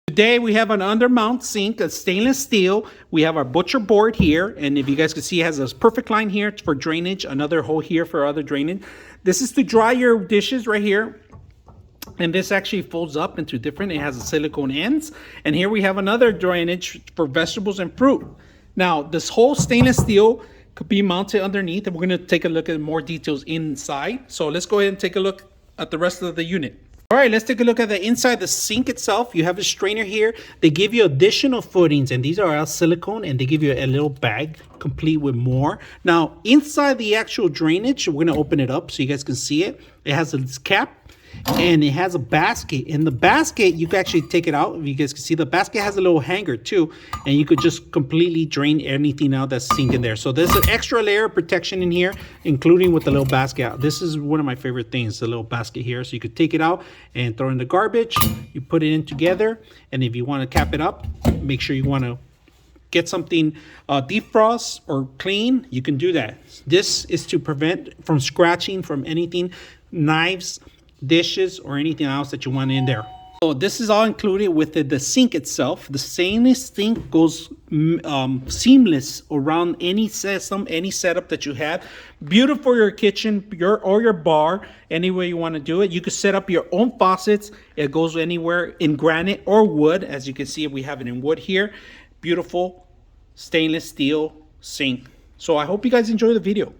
Today we have an Undermount sink, a stainless steel. We have our butcher board here, and if you guys can see, it has this perfect line here for drainage, another hole here for other drainage. This is to dry your dishes right here. And this actually folds up into different, it has a silicone ends. And here we have another drainage for vegetables and fruit. Now, this whole stainless steel could be mounted underneath, and we're gonna take a look at more details inside. So let's go ahead and take a look at the rest of the unit. All right, let's take a look at the inside, the sink itself. You have a strainer here. They give you additional footings, and these are all silicone, and they give you a little bag complete with more. Now, inside the actual drainage, we're gonna open it up so you guys can see it. It has this cap, and it has a basket. In the basket, you can actually take it out. If you guys can see, the basket has a little hanger too, and you could just completely drain anything out that's sinking there. So there's an extra layer of protection in here, including with the little basket. This is one of my favorite things, the little basket here. So you could take it out and throw in the garbage. You put it in together, and if you want to cap it up, make sure you want to get something defrost or clean, you can do that. This is to prevent from scratching from anything, knives, dishes, or anything else that you want in there. So this is all included with the sink itself. The stainless sink goes seamless around any system, any setup that you have. Beautiful for your kitchen, your bar, any way you want to do it. You could set up your own faucets. It goes anywhere in granite or wood. As you can see, we have it in wood here. Beautiful stainless steel sink. So I hope you guys enjoy the video.